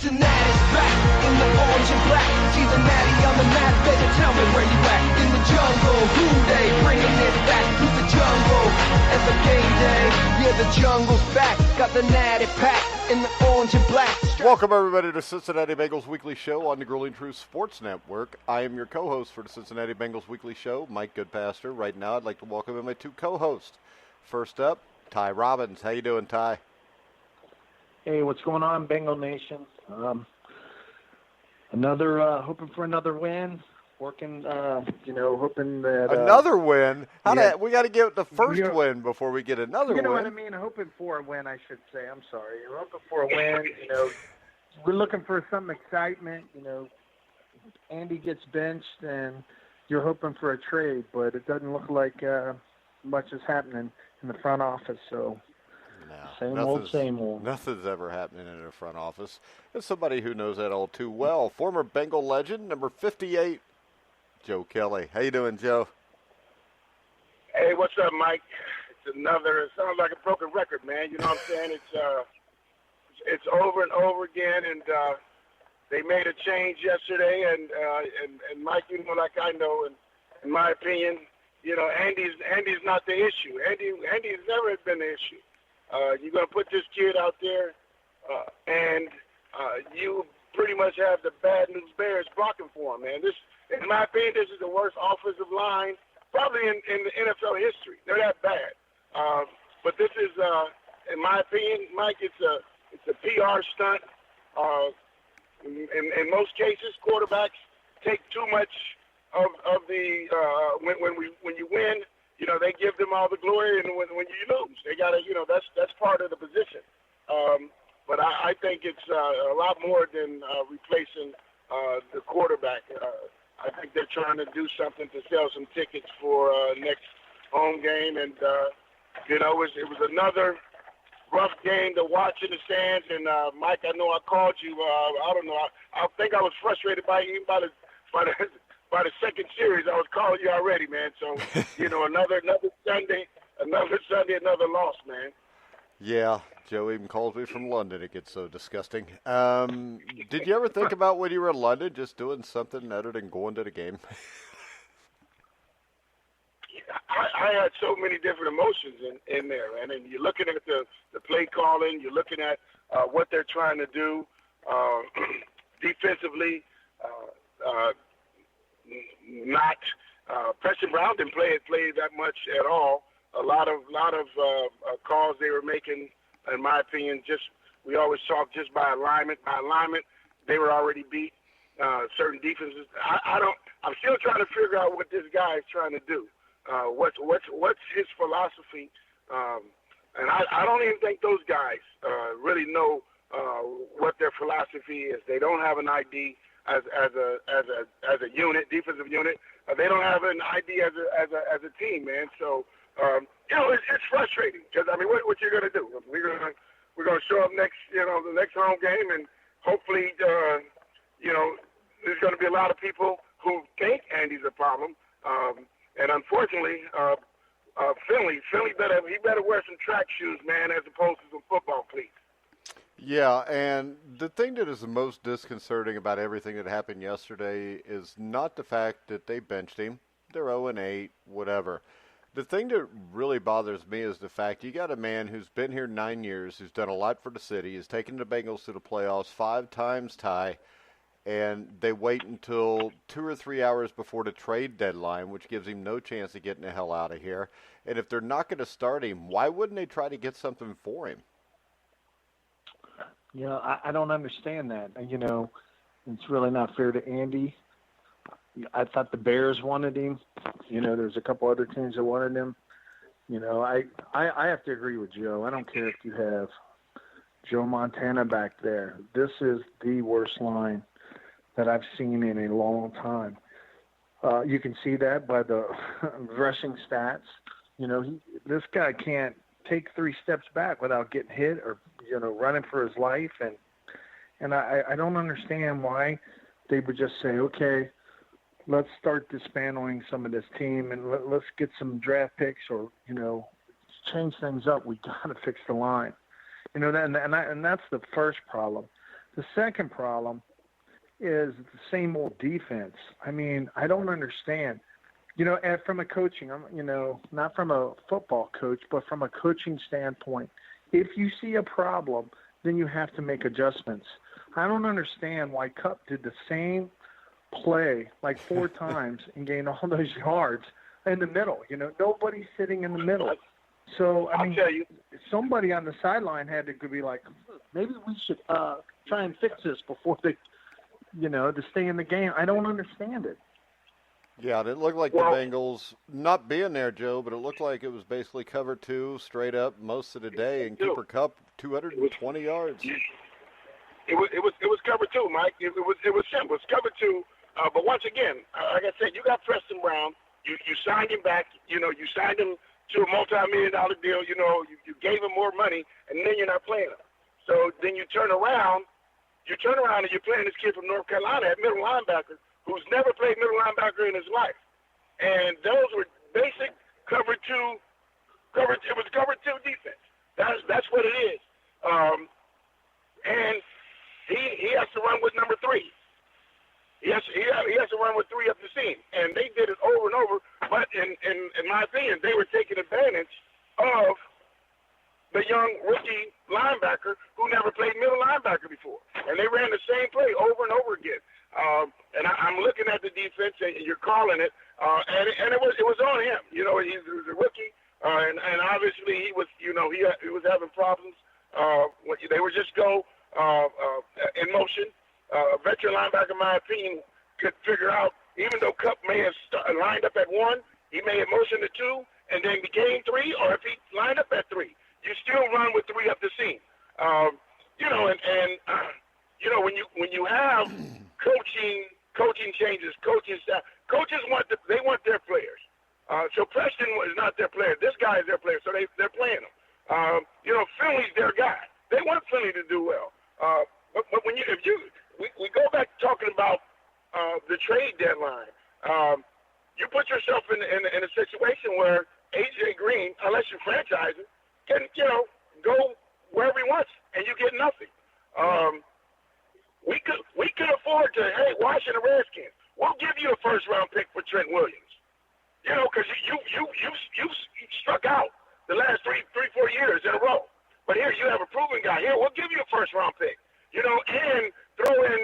Cincinnati's back in the orange and black. Cincinnati on the map, baby, tell me where you at. In the jungle, who they bringing it back to the jungle. As a game day, yeah, the jungle's back. Got the natty pack in the orange and black. Welcome, everybody, to Cincinnati Bengals Weekly Show on the Grueling Truth Sports Network. I am your co-host for the Cincinnati Bengals Weekly Show, Mike Goodpaster. Right now, I'd like to welcome in my two co-hosts. First up, Ty Robbins. How you doing, Ty? Hey, what's going on, Bengal Nation? Hoping for another win. Hoping that another win. We got to get the first Yeah. win before we get another win. You know what I mean? Hoping for a win, I should say. I'm sorry. We're hoping for a win. We're looking for some excitement. Andy gets benched, and you're hoping for a trade, but it doesn't look like much is happening in the front office. So. No, same old. Nothing's ever happening in the front office. And somebody who knows that all too well, former Bengal legend, number 58, Joe Kelly. How you doing, Joe? Hey, what's up, Mike? It sounds like a broken record, man. You know what I'm saying? It's over and over again, and they made a change yesterday, and Mike, like I know, and in my opinion, Andy's not the issue. Andy's never been the issue. You're going to put this kid out there, and you pretty much have the bad news bears blocking for him, man. In my opinion, this is the worst offensive line probably in the NFL history. They're that bad. But this is, in my opinion, Mike, it's a PR stunt. In most cases, quarterbacks take too much of the when you win. They give them all the glory, and when you lose, they got to, that's part of the position. But I think it's a lot more than replacing the quarterback. I think they're trying to do something to sell some tickets for next home game, and it was another rough game to watch in the stands. And Mike, I know I called you. I don't know. I think I was frustrated by the second series. I was calling you already, man. So, another Sunday, another loss, man. Yeah, Joe even calls me from London. It gets so disgusting. Did you ever think about when you were in London just doing something other than going to the game? I had so many different emotions in there, man. And you're looking at the play calling. You're looking at what they're trying to do defensively. Not Preston Brown didn't play that much at all. A lot of calls they were making, in my opinion, we always talk just by alignment. By alignment, they were already beat. Certain defenses. I'm still trying to figure out what this guy is trying to do. What's his philosophy? And I don't even think those guys really know what their philosophy is. They don't have an ID as a unit, defensive unit. They don't have an ID as a team, man. So it's frustrating because what you're gonna do? We're gonna show up next, the next home game, and hopefully, there's gonna be a lot of people who think Andy's a problem. And unfortunately, Finley better wear some track shoes, man, as opposed to some football cleats. Yeah, and the thing that is the most disconcerting about everything that happened yesterday is not the fact that they benched him. They're 0-8, whatever. The thing that really bothers me is the fact you got a man who's been here 9 years, who's done a lot for the city, has taken the Bengals to the playoffs 5 times, Ty, and they wait until 2 or 3 hours before the trade deadline, which gives him no chance of getting the hell out of here. And if they're not going to start him, why wouldn't they try to get something for him? I don't understand that. It's really not fair to Andy. I thought the Bears wanted him. There's a couple other teams that wanted him. I have to agree with Joe. I don't care if you have Joe Montana back there. This is the worst line that I've seen in a long time. You can see that by the rushing stats. This guy can't take 3 steps back without getting hit or running for his life, and I don't understand why they would just say, okay, let's start dismantling some of this team and let's get some draft picks or change things up. We got to fix the line, and that's the first problem. The second problem is the same old defense. I mean, I don't understand. And from a coaching, not from a football coach, but from a coaching standpoint, if you see a problem, then you have to make adjustments. I don't understand why Kupp did the same play like 4 times and gained all those yards in the middle. Nobody's sitting in the middle. So, I mean, somebody on the sideline had to be like, maybe we should try and fix this before they, to stay in the game. I don't understand it. Yeah, it looked like the Bengals not being there, Joe, but it looked like it was basically cover 2 straight up most of the day, and Cooper Kupp 220 yards. It was cover 2, Mike. It was simple. It was cover 2. But once again, like I said, you got Preston Brown. You signed him back. You signed him to a multi-million-dollar deal. You gave him more money, and then you're not playing him. So then you turn around and you're playing this kid from North Carolina at middle linebacker who's never played middle linebacker in his life. And those were basic cover 2. It was cover 2 defense. That's what it is. And he has to run with number 3. He has to run with 3 up the seam, and they did it over and over. But in my opinion, they were taking advantage of the young rookie linebacker who never played middle linebacker before, and they ran the same play over and over again. And I'm looking at the defense, and you're calling it, and it was on him. He was a rookie, and obviously he was having problems. They would just go in motion. A veteran linebacker, in my opinion, could figure out, even though Kupp may have lined up at 1, he may have motioned to 2, and then became 3, or if he lined up at 3, you still run with 3 up the seam. When you have coaching changes, coaching staff, coaches want their players. So Preston is not their player. This guy is their player, so they're playing him. Finley's their guy. They want Finley to do well. But when we go back to talking about the trade deadline, you put yourself in a situation where A.J. Green, unless you franchise him, can go wherever he wants, and you get nothing. We could afford to, hey, Washington Redskins, we'll give you a first-round pick for Trent Williams, because you struck out the last 3-4 years in a row. But here you have a proven guy. Here, we'll give you a first-round pick, and throw in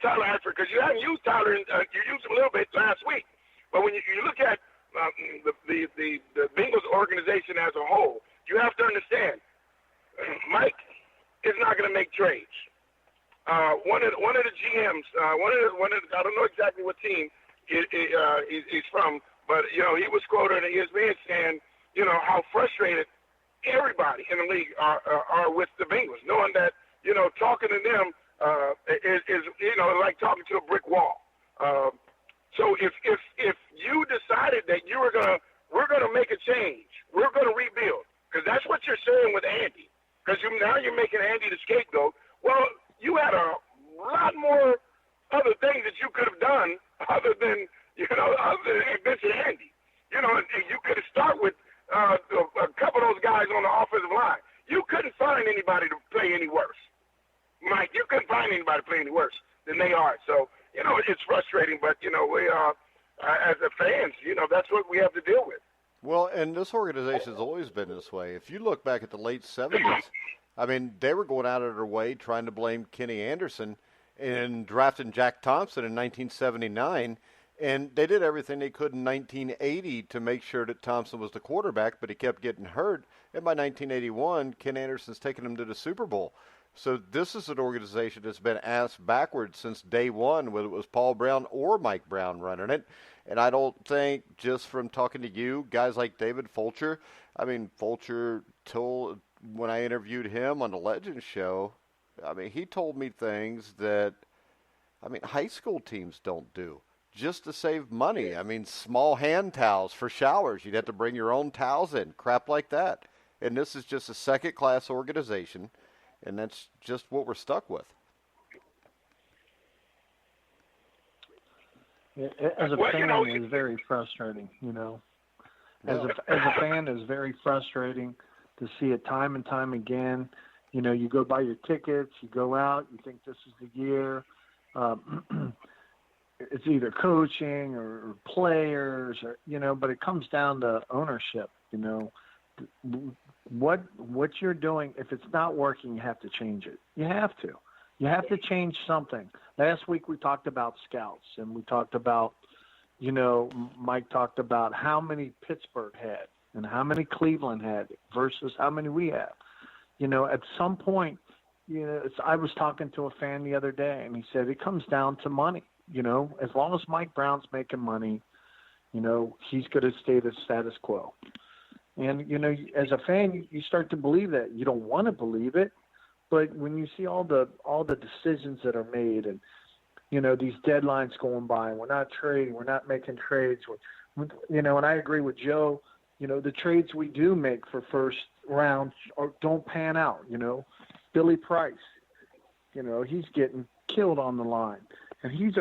Tyler Eifert, because you haven't used Tyler. You used him a little bit last week. But when you look at the Bengals organization as a whole, you have to understand, Mike is not going to make trades. One of the GMs, I don't know exactly what team he's from, but he was quoted in ESPN saying, how frustrated everybody in the league are with the Bengals, knowing that talking to them is like talking to a brick wall. So if you decided that we're gonna make a change, we're gonna rebuild, because that's what you're saying with Andy, because now you're making Andy the scapegoat. Well, you had a lot more other things that you could have done other than benching Andy. And you could have started with a couple of those guys on the offensive line. You couldn't find anybody to play any worse. Mike, you couldn't find anybody to play any worse than they are. So, it's frustrating, but, we as the fans, that's what we have to deal with. Well, and this organization has always been this way. If you look back at the late 70s, they were going out of their way trying to blame Kenny Anderson in drafting Jack Thompson in 1979, and they did everything they could in 1980 to make sure that Thompson was the quarterback, but he kept getting hurt. And by 1981, Ken Anderson's taken him to the Super Bowl. So this is an organization that's been ass backwards since day one, whether it was Paul Brown or Mike Brown running it. And I don't think, just from talking to you, guys like David Fulcher, Fulcher told, when I interviewed him on the Legends show, he told me things that, high school teams don't do, just to save money. Small hand towels for showers. You'd have to bring your own towels in, crap like that. And this is just a second-class organization, and that's just what we're stuck with. As a fan, it's very frustrating, As a fan, it's very frustrating to see it time and time again. You know, you go buy your tickets, you go out, you think this is the year. It's either coaching or players, or, you know, but it comes down to ownership. You know, what you're doing, if it's not working, you have to change it. You have to change something. Last week we talked about scouts, and we talked about, you know, Mike talked about how many Pittsburgh had and how many Cleveland had versus how many we have. You know, at some point, you know, I was talking to a fan the other day, and he said it comes down to money. You know, as long as Mike Brown's making money, you know, he's going to stay the status quo. And, you know, as a fan, you start to believe that. You don't want to believe it, but when you see all the decisions that are made, and, you know, these deadlines going by, we're not trading, we're not making trades, you know, and I agree with Joe, you know, the trades we do make for first round don't pan out. You know, Billy Price, you know, he's getting killed on the line. And you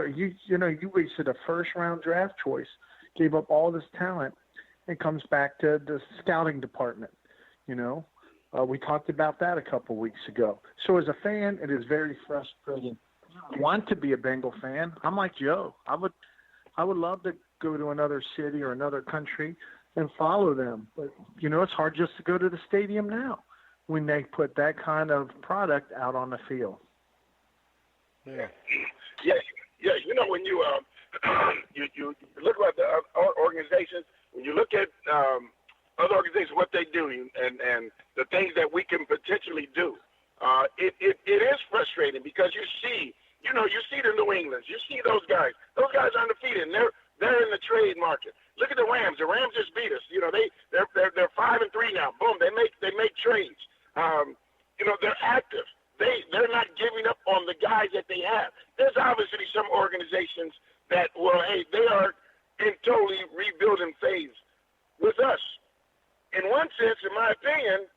wasted a first-round draft choice, gave up all this talent. It comes back to the scouting department. You know, we talked about that a couple weeks ago. So as a fan, it is very frustrating. I want to be a Bengal fan. I'm like Joe. I would love to go to another city or another country and follow them. But, you know, it's hard just to go to the stadium now when they put that kind of product out on the field. Yeah. Yeah. You know, when you you look at the organizations, when you look at other organizations, what they do, and the things that we can potentially do, it is frustrating because you see the New Englands, you see those guys. Those guys are undefeated, and they're in the trade market. Look at the Rams. The Rams just beat us. You know, they're 5-3 now. Boom, they make trades. You know, they're active. They're not giving up on the guys that they have. There's obviously some organizations that, well, hey, they are in totally rebuilding phase with us. In one sense, in my opinion,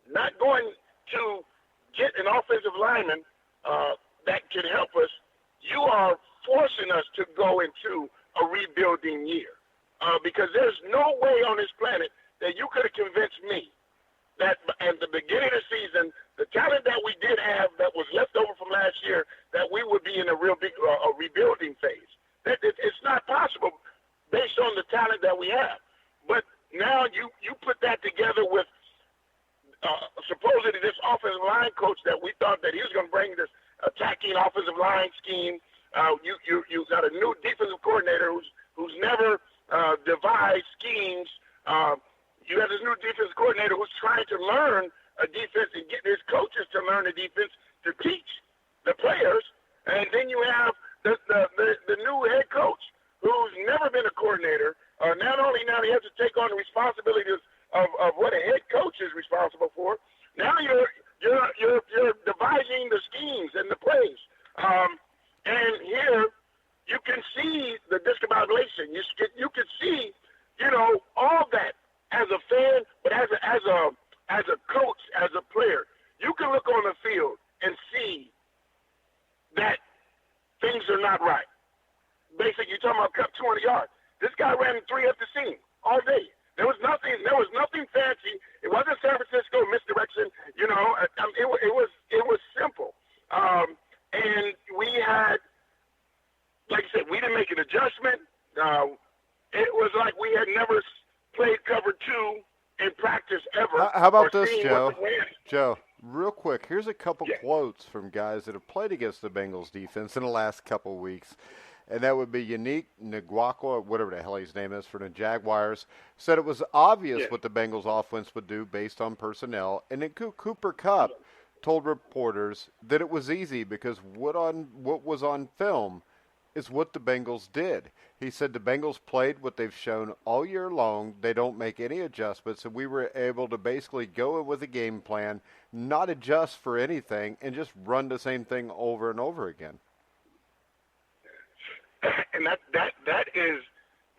not going to get an offensive lineman that can help us, you are forcing us to go into a rebuilding year because there's no way on this planet that you could have convinced me that at the beginning of the season, the talent that we did have that was left over from last year, that we would be in a real big rebuilding phase. It's not possible based on the talent that we have. But now you put that together with supposedly this offensive line coach that we thought that he was going to bring this attacking offensive line scheme. You got a new defensive coordinator who's never devised schemes. You have this new defensive coordinator who's trying to learn a defense and get his coaches to learn a defense to teach the players. And then you have the new head coach who's never been a coordinator. Not only now he has to take on the responsibilities of what a head coach is responsible for. Now you're devising the schemes and the plays. And here you can see the discombobulation. You can see, you know, all that. As a fan, but as a coach, as a player, you can look on the field and see that things are not right. Basically, you're talking about cut 200 yards. This guy ran 3 up the seam all day. There was nothing fancy. It wasn't San Francisco misdirection. You know, it was simple. And we had, like I said, we didn't make an adjustment. It was like we had never played cover 2 in practice ever. How about this, Joe? Joe, real quick, here's a couple quotes from guys that have played against the Bengals defense in the last couple weeks. And that would be Yannick Ngakoue, whatever the hell his name is, for the Jaguars, said it was obvious what the Bengals offense would do based on personnel. And then Cooper Kupp told reporters that it was easy because what was on film is what the Bengals did. He said the Bengals played what they've shown all year long. They don't make any adjustments, and we were able to basically go in with a game plan, not adjust for anything, and just run the same thing over and over again. And that is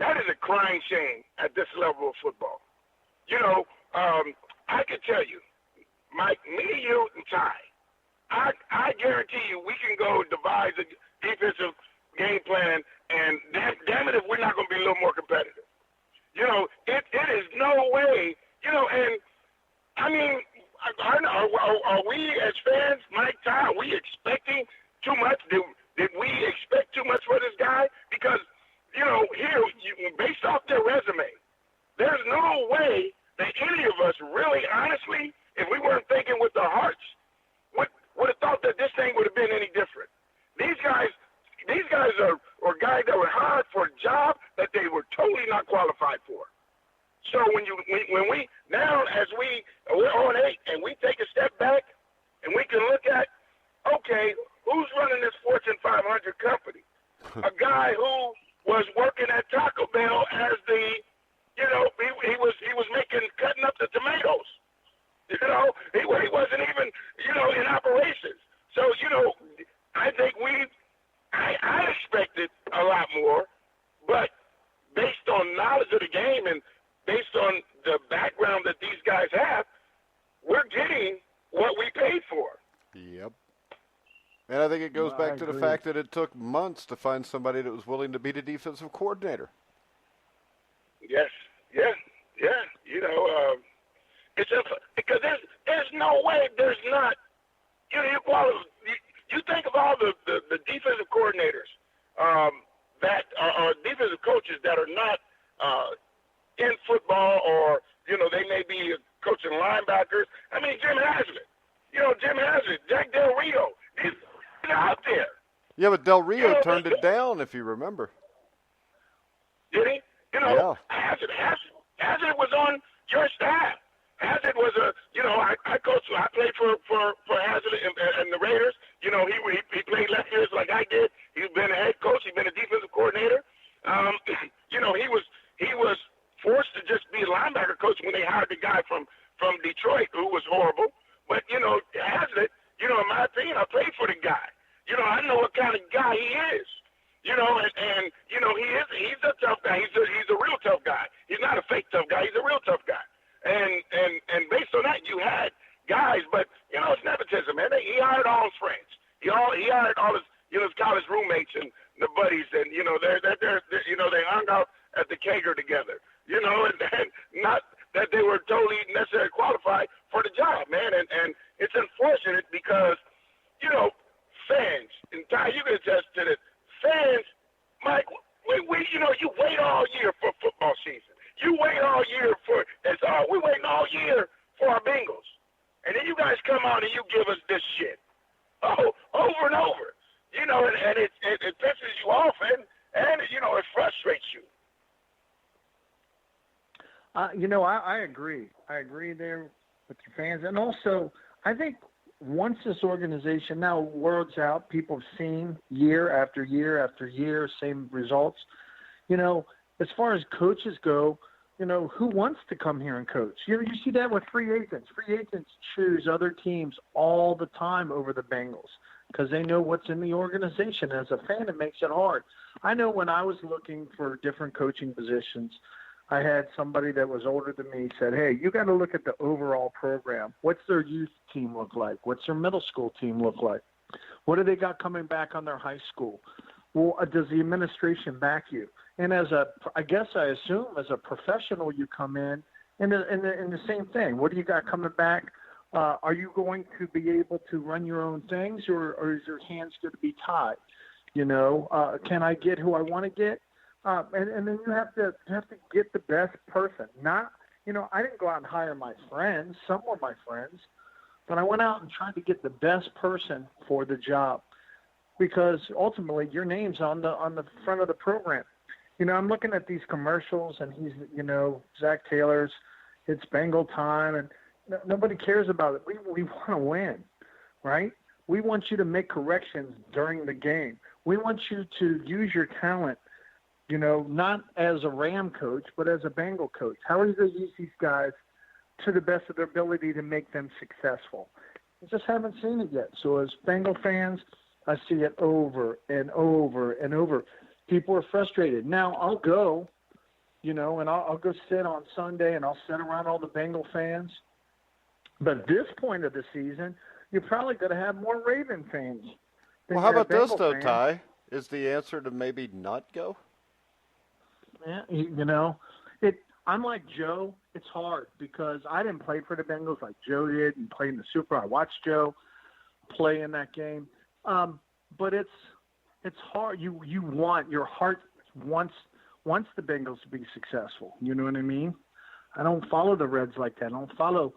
a crying shame at this level of football. You know, I can tell you, Mike, me, you, and Ty, I guarantee you we can go devise a defensive game plan, and damn it if we're not going to be a little more competitive. You know, it is no way, you know, and I mean, Are we as fans, Mike, Ty, are we expecting too much? Did we expect too much for this guy? Because, here, based off their resume, there's no way that any of us really, honestly, if we weren't thinking with our hearts, would have thought that this thing would have been any different. These guys are guys that were hired for a job that they were totally not qualified for. So when we now, as we're on 8 and we take a step back and we can look at, okay, who's running this Fortune 500 company? A guy who was working at Taco Bell as the, he was cutting up the tomatoes. He wasn't even, in operations. So, I think I expected a lot more, but based on knowledge of the game and based on the background that these guys have, we're getting what we paid for. Yep. And I think it goes back to the fact that it took months to find somebody that was willing to be the defensive coordinator. Yes. Yeah. It's because there's no way there's not. You think of all the defensive coordinators that are defensive coaches that are not in football, or they may be coaching linebackers. I mean, Jim Haslett, Jack Del Rio, he's out there. Yeah, but Del Rio turned it down, if you remember. Did he? Yeah. Haslett was on your staff. Haslett was I coached. I played for Haslett and the Raiders. He played left years like I did. He's been a head coach. He's been a defensive coordinator. He was forced to just be a linebacker coach when they hired the guy from Detroit, who was horrible. But Haslett, in my opinion, I played for the guy. I know what kind of guy he is. And he's a tough guy. He's a real tough guy. He's not a fake tough guy. He's a real tough guy. And based on that, you had guys, but it's nepotism, man. He hired all his friends. He hired all his college roommates and the buddies, and they hung out at the kegger together. And not that they were totally necessarily qualified for the job, man. And it's unfortunate because fans, and Ty, you can attest to this. Fans, Mike, we you wait all year for football season. You wait all year we're waiting all year for our Bengals. And then you guys come out and you give us this shit. Over and over. And it pisses you off and it frustrates you. I agree. I agree there with your fans. And also, I think once this organization, now words out, people have seen year after year after year, same results. As far as coaches go, who wants to come here and coach? You see that with free agents. Free agents choose other teams all the time over the Bengals because they know what's in the organization. As a fan, it makes it hard. I know when I was looking for different coaching positions, I had somebody that was older than me said, hey, you got to look at the overall program. What's their youth team look like? What's their middle school team look like? What do they got coming back on their high school? Well, does the administration back you? And I assume as a professional, you come in and the same thing. What do you got coming back? Are you going to be able to run your own things, or is your hands going to be tied? Can I get who I want to get? And then you have to get the best person. Not, I didn't go out and hire my friends. Some were my friends, but I went out and tried to get the best person for the job, because ultimately your name's on the front of the program. I'm looking at these commercials, and he's, Zach Taylor's, it's Bengal time, and nobody cares about it. We want to win, right? We want you to make corrections during the game. We want you to use your talent, not as a Ram coach, but as a Bengal coach. How are you going to use these guys to the best of their ability to make them successful? I just haven't seen it yet. So as Bengal fans, I see it over and over and over. People are frustrated. Now I'll go, and I'll go sit on Sunday and I'll sit around all the Bengal fans. But at this point of the season, you're probably going to have more Raven fans. Well, how about this, though, Ty? Is the answer to maybe not go? Yeah, I'm like Joe. it's hard because I didn't play for the Bengals like Joe did and play in the Super. I watched Joe play in that game. But it's hard. Your heart wants the Bengals to be successful. You know what I mean? I don't follow the Reds like that. I don't follow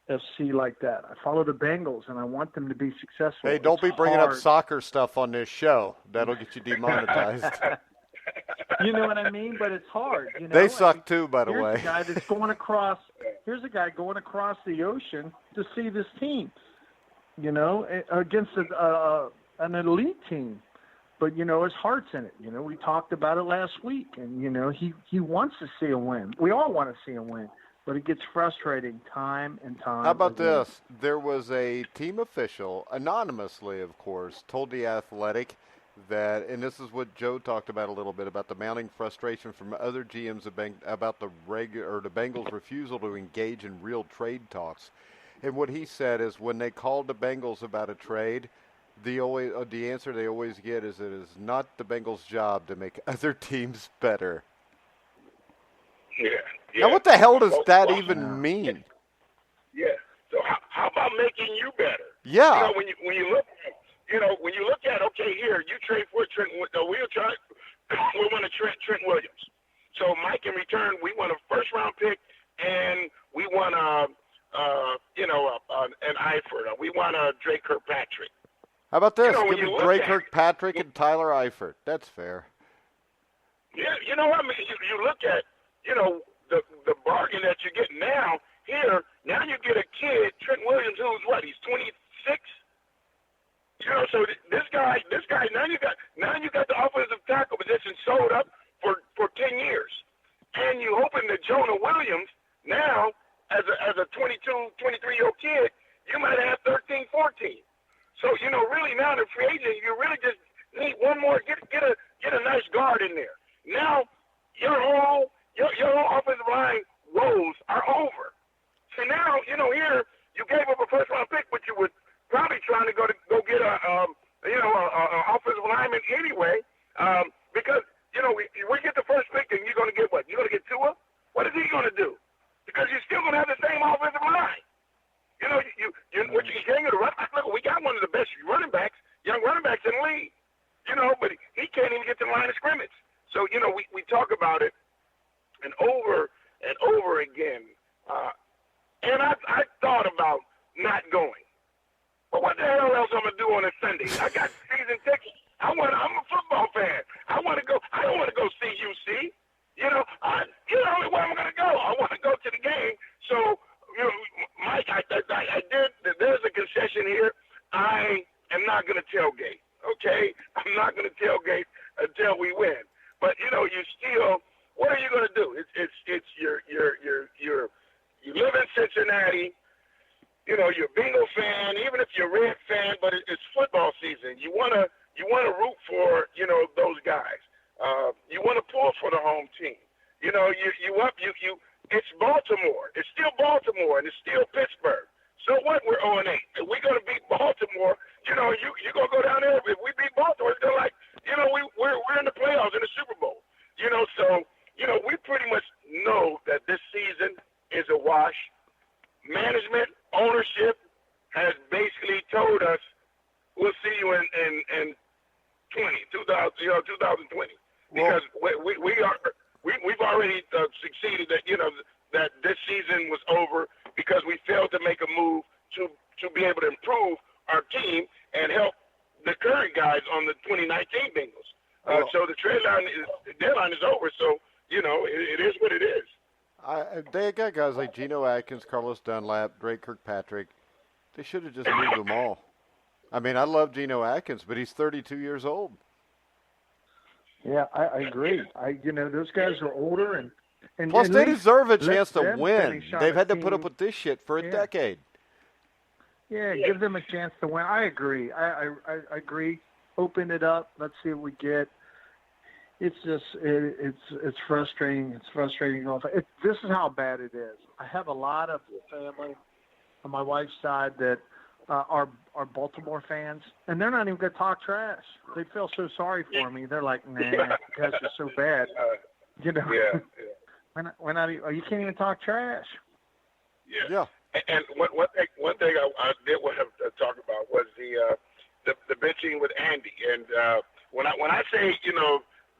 FC like that. I follow the Bengals, and I want them to be successful. Hey, don't be bringing hard. up soccer stuff on this show. That'll get you demonetized. You know what I mean? But it's hard. You know? They suck too, by the way. Here's a guy that's going across. Here's a guy going across the ocean to see this team. You know, against an elite team. But, you know, his heart's in it. You know, we talked about it last week. And, you know, he wants to see a win. We all want to see a win. But it gets frustrating time and time. How about again. this? There was a team official, anonymously, of course, told The Athletic that, and this is what Joe talked about a little bit, about the mounting frustration from other GMs about the Bengals' refusal to engage in real trade talks. And what he said is when they called the Bengals about a trade, the answer they always get is it is not the Bengals' job to make other teams better. Yeah. Now, what the hell does that even mean? Yeah. So how about making you better? Yeah. You know, when you look at okay, here you trade for Trent. We want to trade Trent Williams. So Mike, in return, we want a first-round pick, and we want an Eifert. We want a Drake Kirkpatrick. How about this? You know, Give me Drake Kirkpatrick and Tyler Eifert. That's fair. Yeah, you know what I mean? You look at, the bargain that you're getting now. Here, now you get a kid, Trent Williams, who's what? He's 26. You know, so this guy. Now you got the offensive tackle position sold up for 10 years, and you hoping that Jonah Williams now, as a 22, 23-year-old kid, you might have 13, 14. So really now the free agent, you really just need one more. Get a nice guard in there. Now your whole offensive line woes are over. So now here you gave up a first round pick, but you were probably trying to go get a offensive lineman anyway, because we get the first pick and you're going to get what? You're going to get Tua? What is he going to do? Because you're still going to have the same offensive line. What you can't get a run. Look, we got one of the best young running backs in the league. But he can't even get to the line of scrimmage. So we talk about it and over again. And I thought about not going. But what the hell else I'm gonna do on a Sunday? I got season tickets. I'm a football fan. I want to go. I don't want to go see UC. Where I'm gonna go. I want to go to the game. So Mike, I did. There's a concession here. I am not gonna tailgate. Okay, I'm not gonna tailgate until we win. But you still. What are you gonna do? It's you live in Cincinnati. You're a Bengals fan, even if you're a Red fan, but it's football season. You wanna root for those guys. You wanna pull for the home team. It's Baltimore. It's still Baltimore, and it's still Pittsburgh. So what? We're 0-8. If we're gonna beat Baltimore, you're gonna go down there. If we beat Baltimore, it's gonna we're in the playoffs in the Super Bowl. So we pretty much know that this season is a wash. Management, ownership has basically told us we'll see you in 2020, because we've already succeeded that this season was over because we failed to make a move to be able to improve our team and help the current guys on the 2019 Bengals. So the deadline is over. So it is what it is. They got guys like Geno Atkins, Carlos Dunlap, Drake Kirkpatrick. They should have just moved them all. I mean, I love Geno Atkins, but he's 32 years old. Yeah, I agree. Those guys are older, and plus they deserve a chance to them win. They've had to put up team. with this shit for a decade. Yeah, give them a chance to win. I agree. I agree. Open it up. Let's see what we get. It's just it's frustrating. It's frustrating. This is how bad it is. I have a lot of family on my wife's side that are Baltimore fans, and they're not even going to talk trash. They feel so sorry for me. They're like, nah, you guys are so bad. Yeah. You can't even talk trash. Yeah. And one thing I did want to talk about was the benching with Andy. And when I say,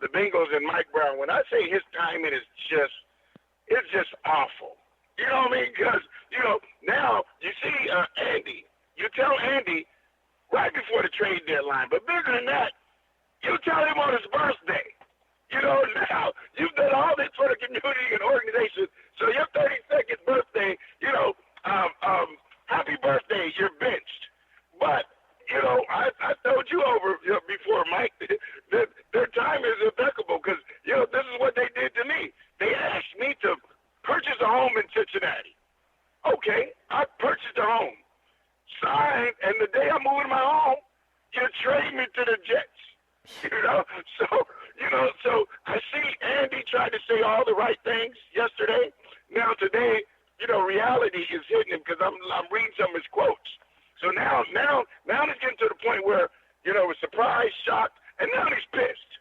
the Bengals and Mike Brown, when I say his timing is just awful. You know what I mean? Because, now you see Andy. You tell Andy right before the trade deadline. But bigger than that, you tell him on his birthday. Now you've done all this for the community and organization. So your 32nd birthday, happy birthday, you're benched. But, I told you before, Mike, that their time is impeccable because, this is what they did to me. They asked me to purchase a home in Cincinnati. Okay, I purchased a home. Signed, and the day I'm moving my home, you trade me to the Jets. So I see Andy tried to say all the right things yesterday. Now today, reality is hitting him because I'm reading some of his quotes. So now it's getting to the point where, was surprised, shocked, and now he's pissed.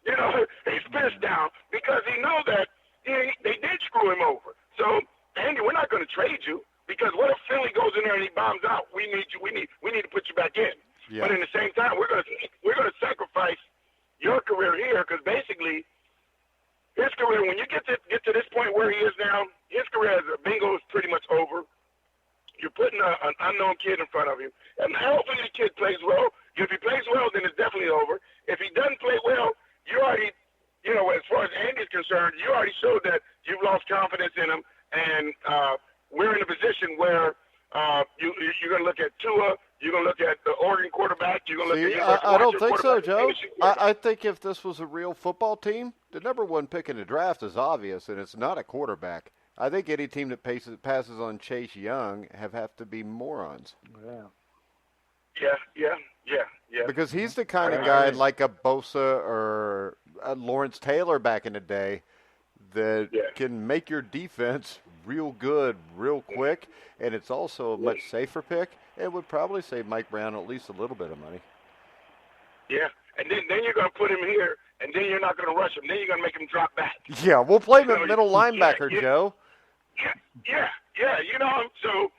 He's pissed now because he knows that they did screw him over. So, Andy, we're not going to trade you because what if Philly goes in there and he bombs out? We need you. We need to put you back in. Yeah. But in the same time, we're going to sacrifice your career here because basically his career, when you get to this point where he is now, his career as a Bengal is pretty much over. You're putting an unknown kid in front of you, and hopefully the kid plays well. If he plays well, then it's definitely over. If he doesn't play well, you already, as far as Andy's concerned, you already showed that you've lost confidence in him, and we're in a position where you're going to look at Tua, you're going to look at the Oregon quarterback, you're going to look at I don't think so, Joe. I think if this was a real football team, the number one pick in the draft is obvious, and it's not a quarterback. I think any team that passes on Chase Young have to be morons. Yeah. Because he's the kind of guy like a Bosa or a Lawrence Taylor back in the day that can make your defense real good real quick, and it's also a much safer pick. It would probably save Mike Brown at least a little bit of money. Yeah, and then you're going to put him here, and then you're not going to rush him. Then you're going to make him drop back. Yeah, we'll play him at middle linebacker, Joe. Yeah. So,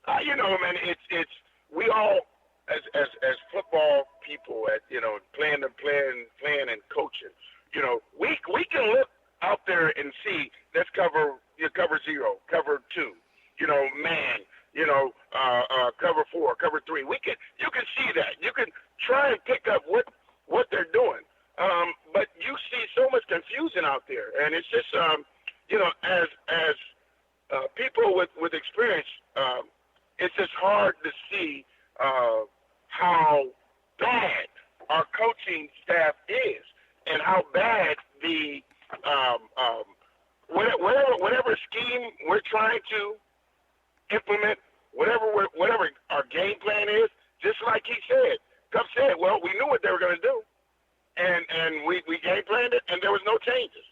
man, it's we all as football people at playing and coaching. We can look out there and see let's cover 0, cover 2, man. Cover 4, cover 3. You can see that. You can try and pick up what they're doing. But you see so much confusion out there, and it's just as people with experience, it's just hard to see how bad our coaching staff is, and how bad the whatever scheme we're trying to implement, whatever our game plan is, just like he said. Cup said, well, we knew what they were going to do, and we game planned it, and there was no changes.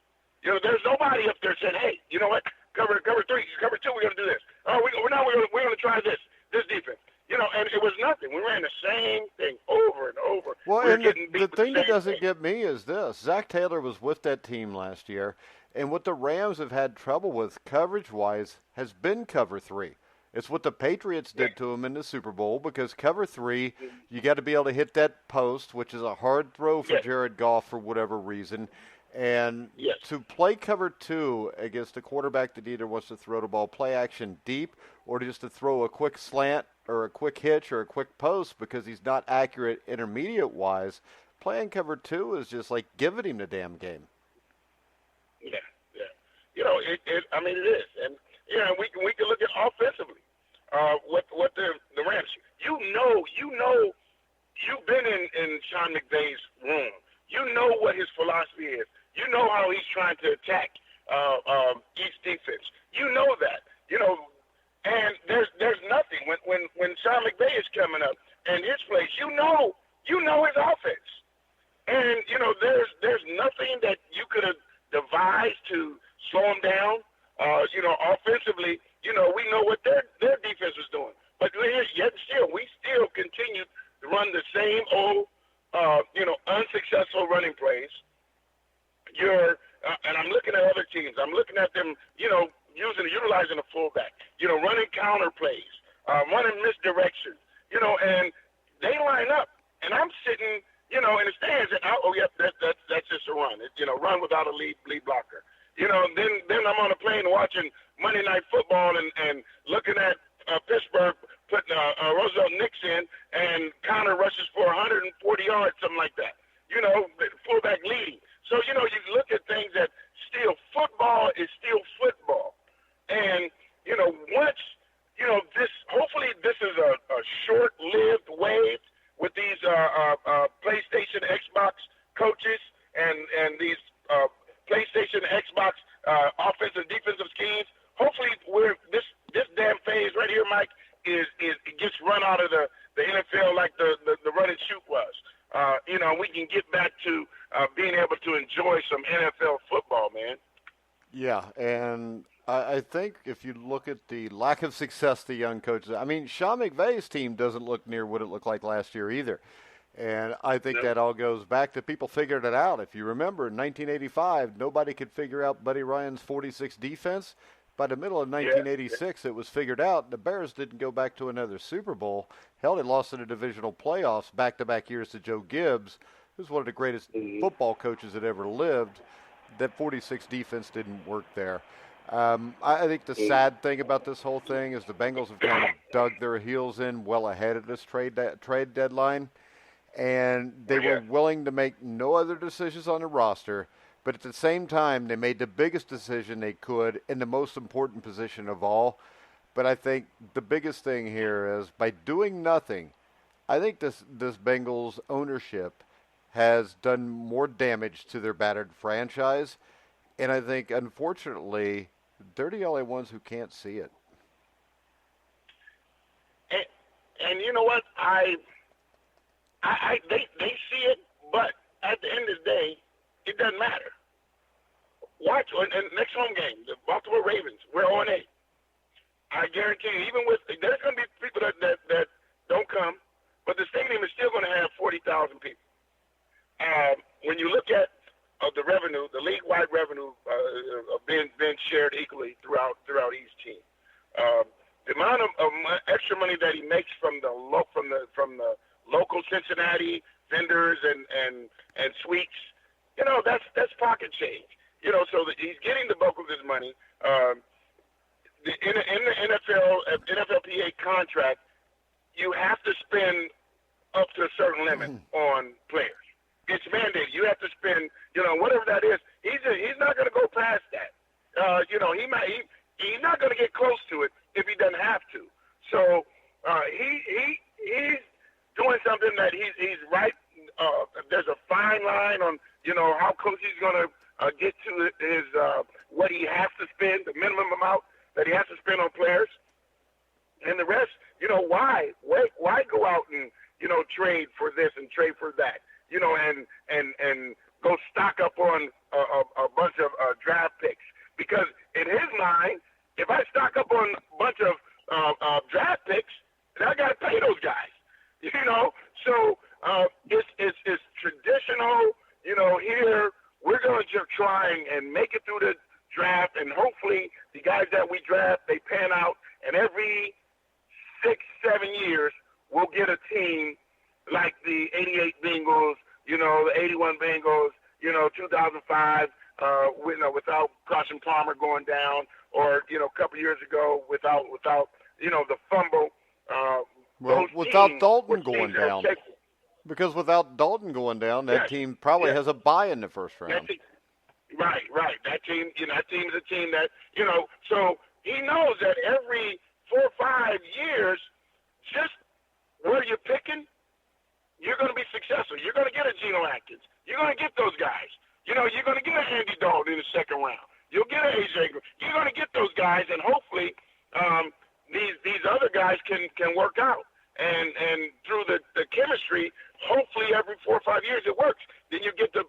There's nobody up there saying, hey, you know what, cover 3, cover 2, we're going to do this. Oh, we're going to try this defense. And it was nothing. We ran the same thing over and over. Well, and the thing that doesn't get me is this. Zach Taylor was with that team last year, and what the Rams have had trouble with coverage-wise has been cover 3. It's what the Patriots did to him in the Super Bowl, because cover 3, you got to be able to hit that post, which is a hard throw for Jared Goff for whatever reason. And to play cover 2 against a quarterback that either wants to throw the ball play action deep or just to throw a quick slant or a quick hitch or a quick post because he's not accurate intermediate-wise, playing cover 2 is just like giving him the damn game. Yeah. It is. And, we can look at offensively what the Rams, you've been in Sean McVay's room. You know what his philosophy is. You know how he's trying to attack each defense. You know that. And there's nothing when Sean McVay is coming up and his plays. You know his offense. And there's nothing that you could have devised to slow him down. Offensively, we know what their defense was doing. But yet still, we still continue to run the same old unsuccessful running plays. And I'm looking at other teams. I'm looking at fullback, running counter plays, running misdirections, and they line up. And I'm sitting, in the stands, and that's just a run. Run without a lead blocker. Then I'm on a plane watching Monday Night Football and looking at Pittsburgh putting Roosevelt Nix in and counter rushes for 140 yards, something like that. Fullback leading. So, you look at things that still football is still football. And, once, hopefully this is a short-lived wave with these PlayStation, Xbox coaches and these PlayStation, Xbox offensive, defensive schemes. Hopefully this damn phase right here, Mike, is it gets run out of the NFL like the run and shoot was. We can get back to being able to enjoy some NFL football, man. Yeah, and I think if you look at the lack of success the young coaches, Sean McVay's team doesn't look near what it looked like last year either. And I think that all goes back to people figured it out. If you remember, in 1985, nobody could figure out Buddy Ryan's 46 defense. By the middle of 1986, it was figured out. The Bears didn't go back to another Super Bowl. Hell, they lost in the divisional playoffs back-to-back years to Joe Gibbs, who's one of the greatest football coaches that ever lived. That 46 defense didn't work there. I think the sad thing about this whole thing is the Bengals have kind of dug their heels in well ahead of this trade deadline, and they were willing to make no other decisions on the roster. But at the same time, they made the biggest decision they could in the most important position of all. But I think the biggest thing here is by doing nothing, I think this Bengals ownership has done more damage to their battered franchise. And I think, unfortunately, they're the only ones who can't see it. And you know what? They see it, but at the end of the day, it doesn't matter. Watch, and next home game, the Baltimore Ravens, we're 0-8. I guarantee you, even with, there's going to be people that don't come, but the stadium is still going to have 40,000 people. When you look at the revenue, the league-wide revenue being shared equally throughout each team, the amount of extra money that he makes from the local Cincinnati vendors and suites, that's pocket change. So that he's getting the bulk of his money. In the NFLPA contract, you have to spend up to a certain limit on players. It's mandated. You have to spend, whatever that is. He's not going to go past that. He's not going to get close to it if he doesn't have to. So he's doing something that he's right. There's a fine line on how close he's going to get to his what he has to spend, the minimum amount that he has to spend on players, and the rest. Why go out and trade for this and trade for that, and go stock up on a bunch of draft picks, because in his mind, if I stock up on a bunch of draft picks, then I got to pay those guys, So it's traditional, here. We're going to try and make it through the draft, and hopefully the guys that we draft, they pan out, and every 6-7 years we'll get a team like the 88 Bengals, the 81 Bengals, 2005, without Carson Palmer going down, or, a couple years ago without the fumble. Without Dalton going down. Because without Dalton going down, that team probably has a bye in the first round. Right. That team, that team is a team that, so he knows that every 4 or 5 years, just where you're picking, you're going to be successful. You're going to get a Geno Atkins. You're going to get those guys. You're going to get a Andy Dalton in the second round. You'll get an AJ. You're going to get those guys, and hopefully these other guys can work out. And through the chemistry, hopefully every 4 or 5 years it works. Then you get the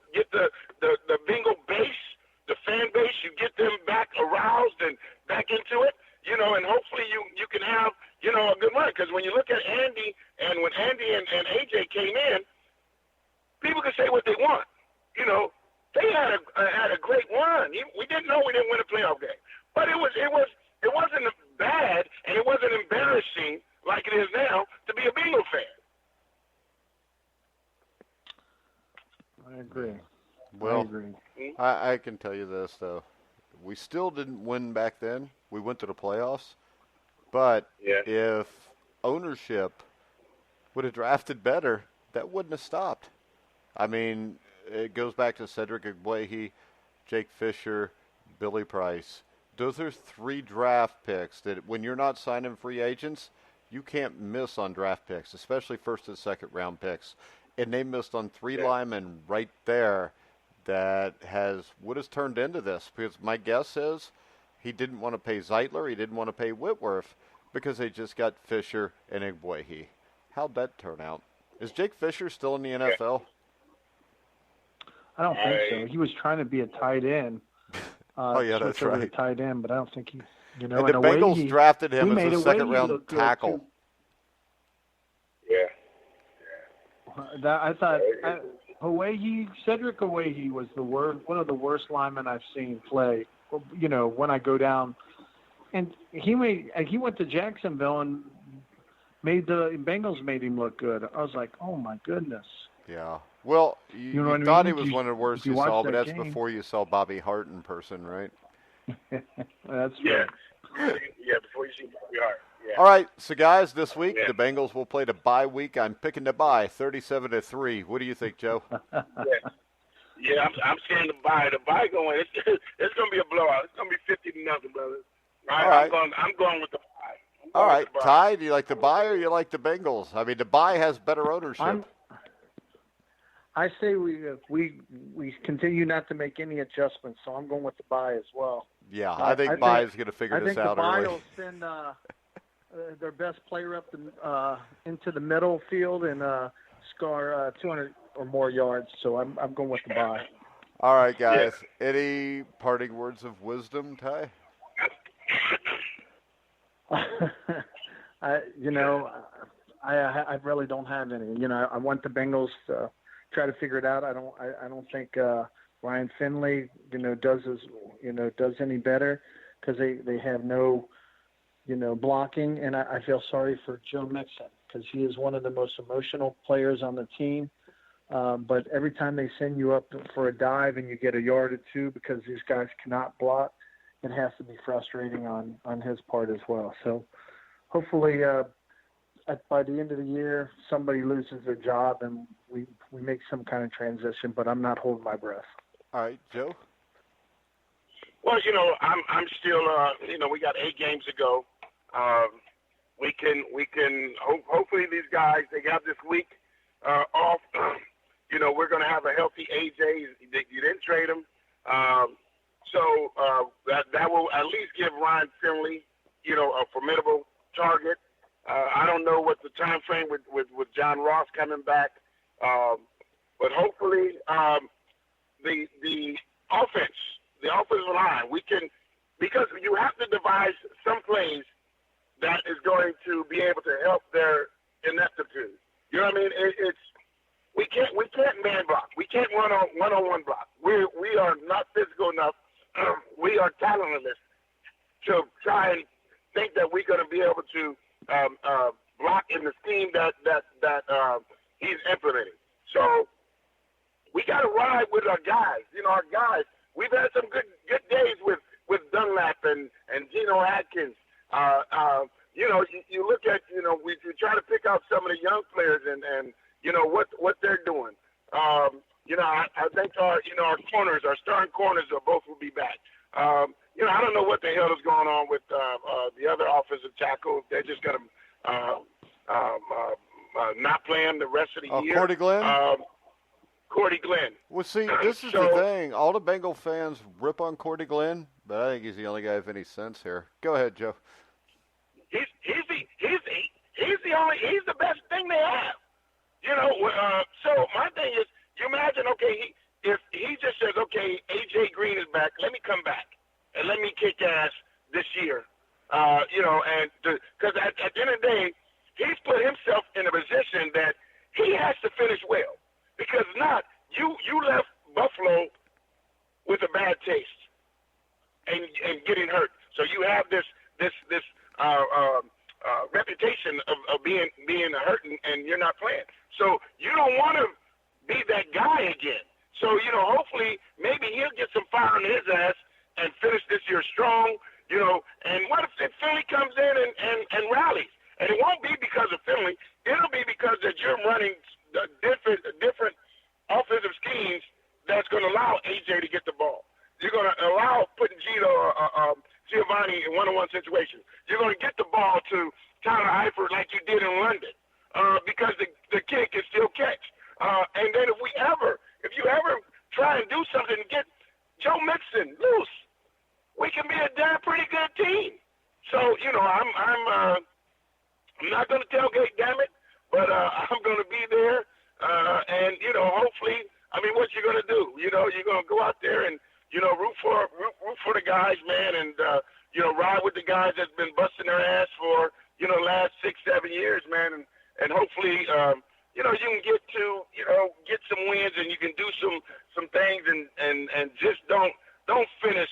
Bengal base, the fan base, you get them back aroused and back into it, and hopefully you can have, a good run. Because when you look at Andy, and when Andy and AJ came in, people can say what they want. They had a great run. We didn't know we didn't win a playoff game. But it was It wasn't bad, and it wasn't embarrassing like it is now to be a Bengal fan. I agree. Well, I agree. I can tell you this, though. We still didn't win back then. We went to the playoffs. But if ownership would have drafted better, that wouldn't have stopped. I mean, it goes back to Cedric Igwehi, Jake Fisher, Billy Price. Those are 3 draft picks that when you're not signing free agents, you can't miss on draft picks, especially first and second round picks. And they missed on 3 linemen right there that would have turned into this. Because my guess is he didn't want to pay Zeitler, he didn't want to pay Whitworth because they just got Fisher and Igwehi. How'd that turn out? Is Jake Fisher still in the NFL? I don't think so. He was trying to be a tight end. That's right. A tight end, but I don't think he. And the Bengals drafted him as a second-round tackle. I thought Cedric Igwehi was one of the worst linemen I've seen play. You know, when I go down, and he went to Jacksonville and the Bengals made him look good. I was like, oh my goodness. Yeah. Well, you know what thought I mean? he was one of the worst you saw, but that's before you saw Bobby Hart in person, right? That's right. Yeah, before you see Bobby Hart. Yeah. All right, so guys, this week the Bengals will play the bye week. I'm picking the bye, 37-3. What do you think, Joe? I'm scared to buy. The bye going. It's going to be a blowout. It's going to be 50-0, brother. All right. I'm going with the bye. All right, Ty, do you like the bye or you like the Bengals? I mean, the bye has better ownership. I say we continue not to make any adjustments, so I'm going with the bye as well. Yeah, I think bye is going to figure this out early. I think the bye will send their best player up into the middle field and score 200 or more yards. So I'm going with the bye. All right, guys. Any parting words of wisdom, Ty? I really don't have any. You know, I want the Bengals to try to figure it out. I don't think Ryan Finley, does any better because they have no, blocking. And I feel sorry for Joe Mixon because he is one of the most emotional players on the team. But every time they send you up for a dive and you get a yard or two because these guys cannot block, it has to be frustrating on his part as well. So hopefully by the end of the year, somebody loses their job and we make some kind of transition, but I'm not holding my breath. All right, Joe? Well, I'm still, we got 8 games to go. We can hopefully these guys, they got this week off. We're going to have a healthy AJ. You didn't trade him. So that will at least give Ryan Finley, a formidable target. I don't know what the time frame with John Ross coming back, but hopefully the offensive line, we can, because you have to devise some plays that is going to be able to help their ineptitude. You know what I mean? We can't man block. We can't one-on-one block. We are not physical enough. We are talentless to try and think that we're going to be able to block in the scheme that he's implementing. So we got to ride with our guys. Our guys. We've had some good days with Dunlap and Geno Atkins. You look at we try to pick out some of the young players and what they're doing. I think our corners, our starting corners, both will be back. I don't know what the hell is going on with the other offensive tackle. They're just going to not playing the rest of the year. Cordy Glenn? Cordy Glenn. Well, see, this is the thing. All the Bengal fans rip on Cordy Glenn, but I think he's the only guy with any sense here. Go ahead, Joe. He's the best thing they have. So my thing is, you imagine, okay, if he just says, okay, AJ Green is back, let me come back and let me kick ass this year, because at the end of the day, he's put himself in a position that he has to finish well, because not you left Buffalo with a bad taste and getting hurt. So you have this this reputation of being hurt and you're not playing. So you don't want to be that guy again. So, hopefully maybe he'll get some fire in his ass and finish this year strong, and what if Finley comes in and rallies? And it won't be because of Finley. It'll be because that you're running different offensive schemes that's going to allow AJ to get the ball. You're going to allow putting Giovanni in one-on-one situations. You're going to get the ball to Tyler Eifert like you did in London because the kid can still catch. And then if you ever try and do something to get Joe Mixon loose, we can be a damn pretty good team. So, I'm not going to tailgate, damn it, but I'm going to be there. And, hopefully, what you're going to do, you're going to go out there and, root for the guys, man, and, ride with the guys that's been busting their ass for, last 6-7 years, man. And hopefully, you can get some wins and you can do some things and just don't finish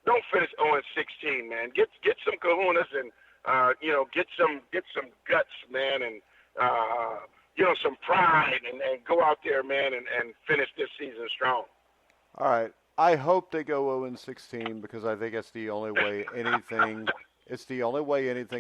0-16, man. Get some kahunas and, get some guts, man, and, some pride and go out there, man, and finish this season strong. All right. I hope they go 0-16 because I think it's the only way anything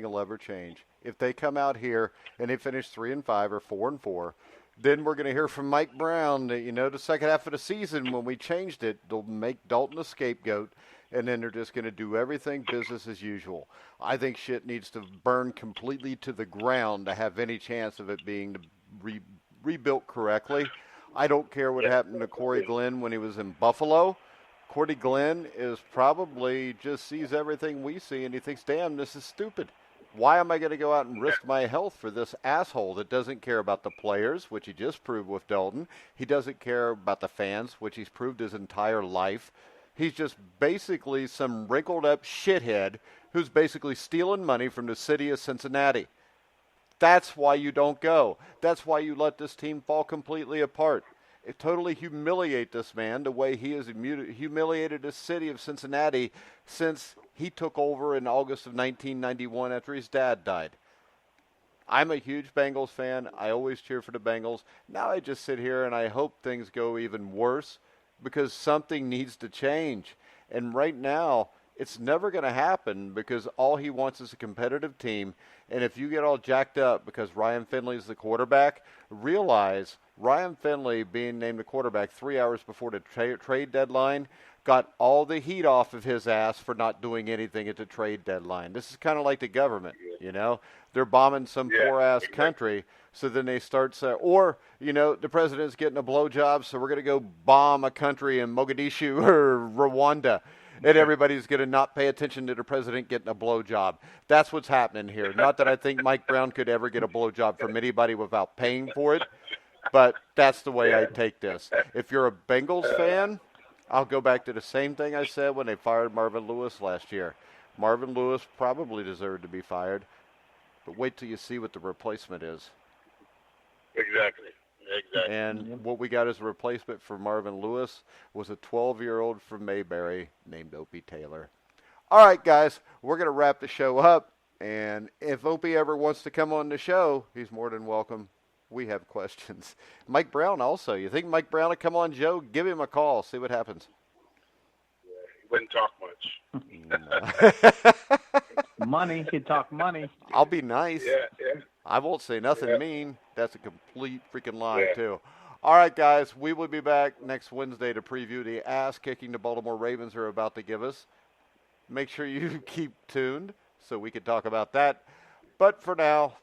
will ever change. If they come out here and they finish 3-5 or 4-4, then we're going to hear from Mike Brown that, the second half of the season when we changed it, they'll make Dalton a scapegoat, and then they're just going to do everything business as usual. I think shit needs to burn completely to the ground to have any chance of it being rebuilt correctly. I don't care what happened to Corey Glenn when he was in Buffalo. Corey Glenn is probably just sees everything we see, and he thinks, damn, this is stupid. Why am I going to go out and risk my health for this asshole that doesn't care about the players, which he just proved with Dalton? He doesn't care about the fans, which he's proved his entire life. He's just basically some wrinkled-up shithead who's basically stealing money from the city of Cincinnati. That's why you don't go. That's why you let this team fall completely apart. It totally humiliate this man the way he has humiliated the city of Cincinnati since he took over in August of 1991 after his dad died. I'm a huge Bengals fan. I always cheer for the Bengals. Now I just sit here and I hope things go even worse because something needs to change. And right now, it's never going to happen because all he wants is a competitive team. And if you get all jacked up because Ryan Finley is the quarterback, realize Ryan Finley being named the quarterback 3 hours before the trade deadline got all the heat off of his ass for not doing anything at the trade deadline. This is kind of like the government, They're bombing some poor-ass country, so then they start saying, the president's getting a blowjob, so we're going to go bomb a country in Mogadishu or Rwanda. And everybody's going to not pay attention to the president getting a blowjob. That's what's happening here. Not that I think Mike Brown could ever get a blowjob from anybody without paying for it, but that's the way I take this. If you're a Bengals fan, I'll go back to the same thing I said when they fired Marvin Lewis last year. Marvin Lewis probably deserved to be fired, but wait till you see what the replacement is. Exactly. And what we got as a replacement for Marvin Lewis was a 12-year-old from Mayberry named Opie Taylor. All right, guys, we're going to wrap the show up. And if Opie ever wants to come on the show, he's more than welcome. We have questions. Mike Brown also. You think Mike Brown will come on, Joe? Give him a call. See what happens. He wouldn't talk much. Money. He'd talk money. I'll be nice. Yeah. I won't say nothing mean. That's a complete freaking lie, too. All right, guys, we will be back next Wednesday to preview the ass-kicking the Baltimore Ravens are about to give us. Make sure you keep tuned so we can talk about that. But for now,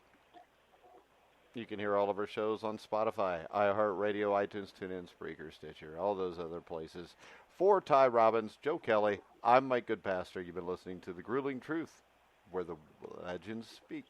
you can hear all of our shows on Spotify, iHeartRadio, iTunes, TuneIn, Spreaker, Stitcher, all those other places. For Ty Robbins, Joe Kelly, I'm Mike Goodpaster. You've been listening to The Grueling Truth, where the legends speak.